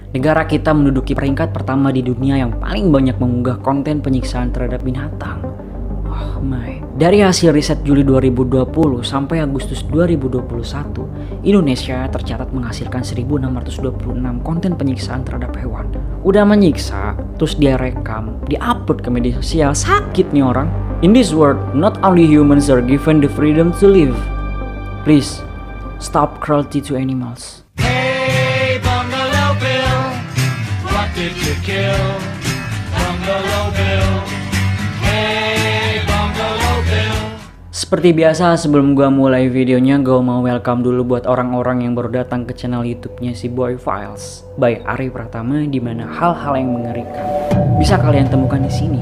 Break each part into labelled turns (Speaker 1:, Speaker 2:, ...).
Speaker 1: Negara kita menduduki peringkat pertama di dunia yang paling banyak mengunggah konten penyiksaan terhadap binatang. Oh my. Dari hasil riset Juli 2020 sampai Agustus 2021, Indonesia tercatat menghasilkan 1626 konten penyiksaan terhadap hewan. Udah menyiksa, terus dia rekam, di-upload ke media sosial. Sakit nih orang. In this world, not only humans are given the freedom to live. Please, stop cruelty to animals.
Speaker 2: Hey, Bungalow Bill, what did you kill? Bungalow Bill. Hey, Bungalow Bill.
Speaker 1: Seperti biasa, sebelum gua mulai videonya, gua mau welcome dulu buat orang-orang yang baru datang ke channel YouTube-nya si Boy Files by Ari Pratama, di mana hal-hal yang mengerikan bisa kalian temukan di sini.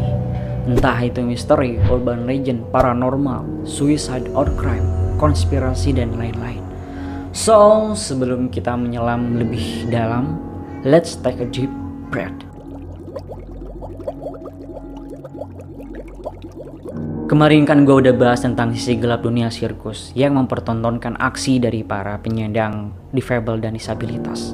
Speaker 1: Entah itu misteri, urban legend, paranormal, suicide or crime, konspirasi dan lain-lain. So, sebelum kita menyelam lebih dalam, let's take a deep breath. Kemarin kan gue udah bahas tentang sisi gelap dunia sirkus yang mempertontonkan aksi dari para penyandang difabel dan disabilitas.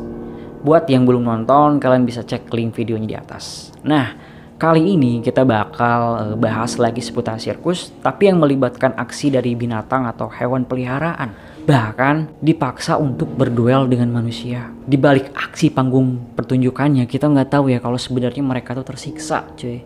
Speaker 1: Buat yang belum nonton, kalian bisa cek link videonya di atas. Nah, kali ini kita bakal bahas lagi seputar sirkus, tapi yang melibatkan aksi dari binatang atau hewan peliharaan. Bahkan dipaksa untuk berduel dengan manusia. Di balik aksi panggung pertunjukannya, kita nggak tahu ya kalau sebenarnya mereka tuh tersiksa, cuy.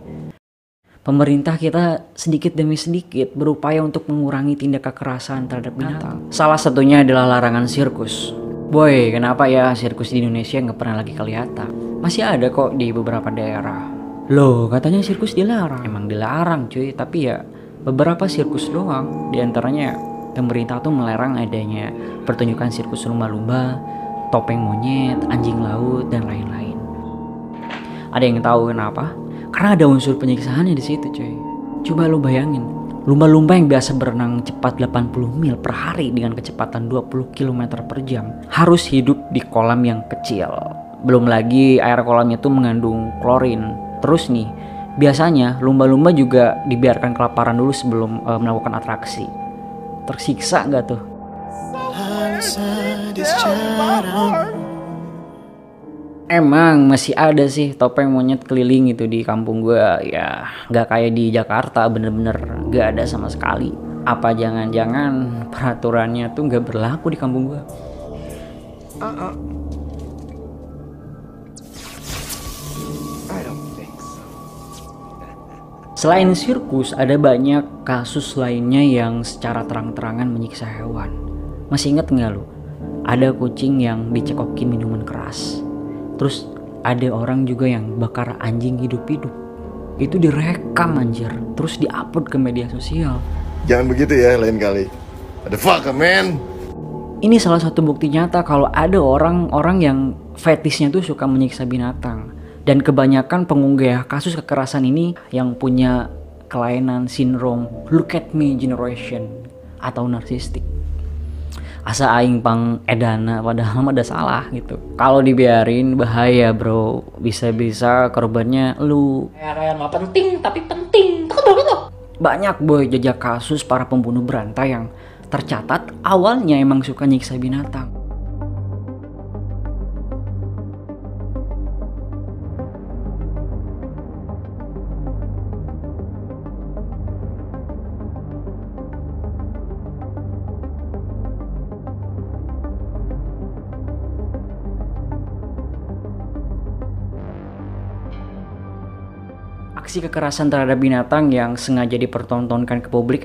Speaker 1: Pemerintah kita sedikit demi sedikit berupaya untuk mengurangi tindak kekerasan terhadap binatang. Salah satunya adalah larangan sirkus. Boy, kenapa ya sirkus di Indonesia nggak pernah lagi kelihatan? Masih ada kok di beberapa daerah. Loh, katanya sirkus dilarang. Emang dilarang cuy, tapi ya beberapa sirkus doang. Di antaranya pemerintah tuh melarang adanya pertunjukan sirkus lumba-lumba, topeng monyet, anjing laut, dan lain-lain. Ada yang tahu kenapa? Karena ada unsur penyiksaannya di situ cuy. Coba lu bayangin, lumba-lumba yang biasa berenang cepat 80 mil per hari dengan kecepatan 20 km per jam harus hidup di kolam yang kecil. Belum lagi air kolamnya tuh mengandung klorin. Terus nih, biasanya lumba-lumba juga dibiarkan kelaparan dulu sebelum melakukan atraksi. Tersiksa gak tuh? Emang masih ada sih topeng monyet keliling itu di kampung gue. Ya gak kayak di Jakarta, bener-bener gak ada sama sekali. Apa jangan-jangan peraturannya tuh gak berlaku di kampung gue? Selain sirkus, ada banyak kasus lainnya yang secara terang-terangan menyiksa hewan. Masih inget gak lu? Ada kucing yang dicekokin minuman keras. Terus ada orang juga yang bakar anjing hidup-hidup. Itu direkam anjir, terus diupload ke media sosial.
Speaker 3: Jangan begitu ya lain kali. What the fuck man?
Speaker 1: Ini salah satu bukti nyata kalau ada orang-orang yang fetishnya tuh suka menyiksa binatang. Dan kebanyakan pengunggah kasus kekerasan ini yang punya kelainan sindrom look at me generation atau narsistik. Asa aing pang edana padahal mah ada salah gitu. Kalau dibiarin bahaya bro, bisa-bisa korbannya lu. Kayak mah penting tapi penting. Banyak boy jejak kasus para pembunuh berantai yang tercatat awalnya emang suka nyiksa binatang. Aksi kekerasan terhadap binatang yang sengaja dipertontonkan ke publik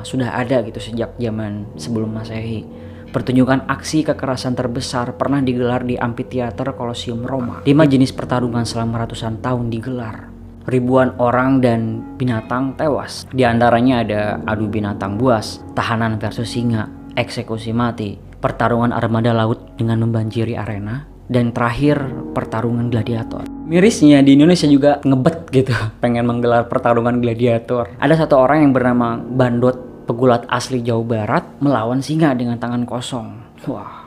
Speaker 1: sudah ada gitu sejak zaman sebelum Masehi. Pertunjukan aksi kekerasan terbesar pernah digelar di Amphitheater Colosseum Roma. 5 jenis pertarungan selama ratusan tahun digelar. Ribuan orang dan binatang tewas. Di antaranya ada adu binatang buas, tahanan versus singa, eksekusi mati, pertarungan armada laut dengan membanjiri arena, dan terakhir pertarungan gladiator. Mirisnya di Indonesia juga ngebet gitu pengen menggelar pertarungan gladiator. Ada satu orang yang bernama Bandot, pegulat asli Jawa Barat, melawan singa dengan tangan kosong. Wah.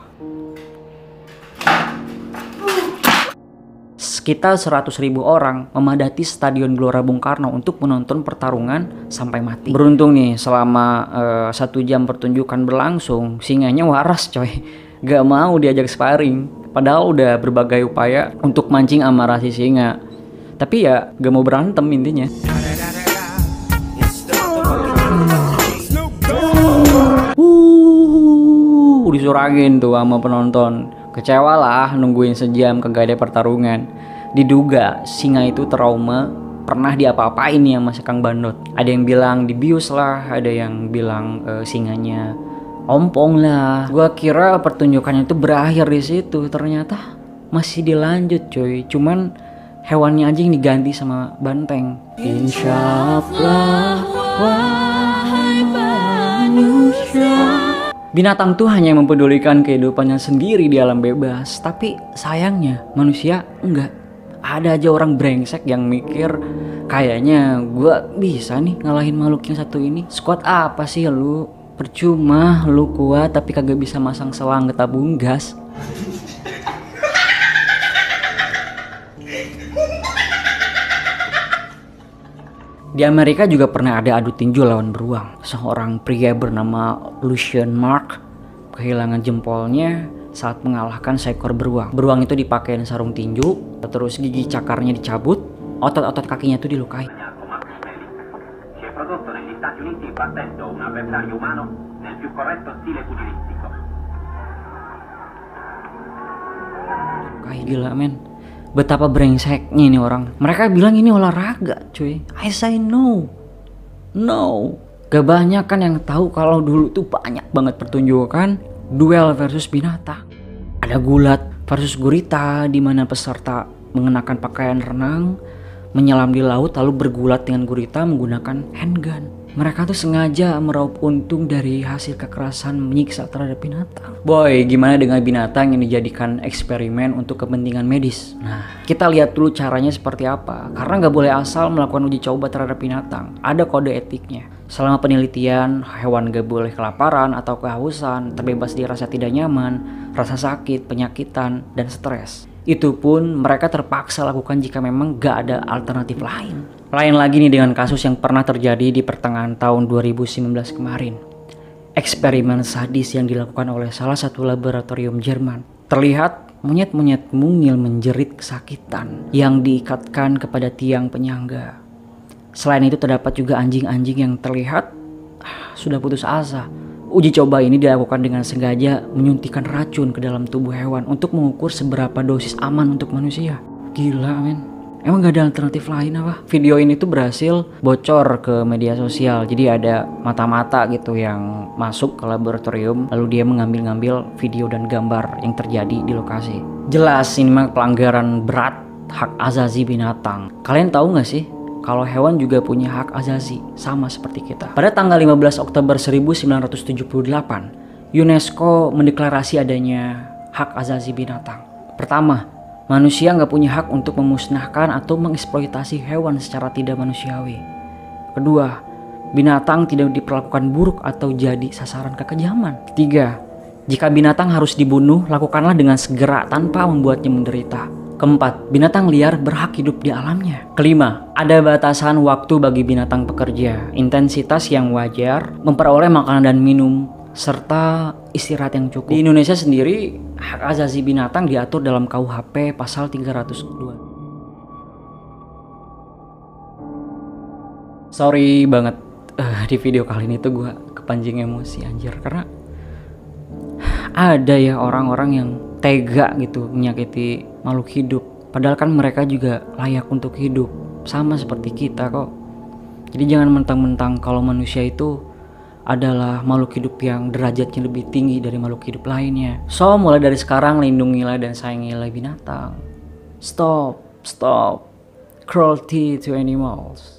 Speaker 1: Sekitar 100.000 orang memadati Stadion Gelora Bung Karno untuk menonton pertarungan sampai mati. Beruntung nih selama 1 jam pertunjukan berlangsung, singanya waras coy. Gak mau diajak sparring. Padahal udah berbagai upaya untuk mancing amarah si singa. Tapi ya gak mau berantem intinya. Disuragin tuh sama penonton. Kecewa lah nungguin sejam kagak ada pertarungan. Diduga singa itu trauma, pernah diapa-apain nih sama si Kang Bandot. Ada yang bilang dibius lah, ada yang bilang singanya ompong lah. Gua kira pertunjukannya itu berakhir di situ, ternyata masih dilanjut coy. Cuman hewannya aja yang diganti sama banteng. Insyaallah wahai manusia. Binatang tuh hanya mempedulikan kehidupannya sendiri di alam bebas. Tapi sayangnya manusia enggak. Ada aja orang brengsek yang mikir kayaknya gua bisa nih ngalahin makhluk yang satu ini. Squad apa sih lu? Percuma lu kuat tapi kagak bisa masang selang ke tabung gas. Di Amerika juga pernah ada adu tinju lawan beruang. Seorang pria bernama Lucien Mark kehilangan jempolnya saat mengalahkan seekor beruang. Beruang itu dipakein sarung tinju, terus gigi cakarnya dicabut, otot-otot kakinya itu dilukai. Kayak gila men. Betapa brengseknya ini orang. Mereka bilang ini olahraga cuy. I say no. No. Gak banyak kan yang tahu kalau dulu tuh banyak banget pertunjukan duel versus binatang. Ada gulat versus gurita di mana peserta mengenakan pakaian renang, menyelam di laut lalu bergulat dengan gurita menggunakan handgun. Mereka tuh sengaja meraup untung dari hasil kekerasan menyiksa terhadap binatang. Boy, gimana dengan binatang yang dijadikan eksperimen untuk kepentingan medis? Nah, kita lihat dulu caranya seperti apa. Karena nggak boleh asal melakukan uji coba terhadap binatang. Ada kode etiknya. Selama penelitian, hewan gak boleh kelaparan atau kehausan, terbebas dari rasa tidak nyaman, rasa sakit, penyakitan, dan stres. Itu pun mereka terpaksa lakukan jika memang gak ada alternatif lain. Lain lagi nih dengan kasus yang pernah terjadi di pertengahan tahun 2019 kemarin. Eksperimen sadis yang dilakukan oleh salah satu laboratorium Jerman. Terlihat monyet-monyet mungil menjerit kesakitan yang diikatkan kepada tiang penyangga. Selain itu terdapat juga anjing-anjing yang terlihat sudah putus asa. Uji coba ini dilakukan dengan sengaja menyuntikkan racun ke dalam tubuh hewan untuk mengukur seberapa dosis aman untuk manusia. Gila men. Emang gak ada alternatif lain apa? Video ini tuh berhasil bocor ke media sosial. Jadi ada mata-mata gitu yang masuk ke laboratorium, lalu dia mengambil-ngambil video dan gambar yang terjadi di lokasi. Jelas ini mah pelanggaran berat hak azazi binatang. Kalian tahu gak sih kalau hewan juga punya hak azazi sama seperti kita? Pada tanggal 15 Oktober 1978, UNESCO mendeklarasi adanya hak azazi binatang. Pertama, manusia nggak punya hak untuk memusnahkan atau mengeksploitasi hewan secara tidak manusiawi. Kedua, binatang tidak diperlakukan buruk atau jadi sasaran kekejaman. Ketiga, jika binatang harus dibunuh, lakukanlah dengan segera tanpa membuatnya menderita. Keempat, binatang liar berhak hidup di alamnya. Kelima, ada batasan waktu bagi binatang pekerja, intensitas yang wajar, memperoleh makanan dan minum, serta istirahat yang cukup. Di Indonesia sendiri, hak azazi binatang diatur dalam KUHP pasal 302. Sorry banget di video kali ini tuh gue kepancing emosi anjir. Karena ada ya orang-orang yang tega gitu menyakiti makhluk hidup. Padahal kan mereka juga layak untuk hidup, sama seperti kita kok. Jadi jangan mentang-mentang kalau manusia itu adalah makhluk hidup yang derajatnya lebih tinggi dari makhluk hidup lainnya. So, mulai dari sekarang lindungilah dan sayangilah binatang. Stop cruelty to animals.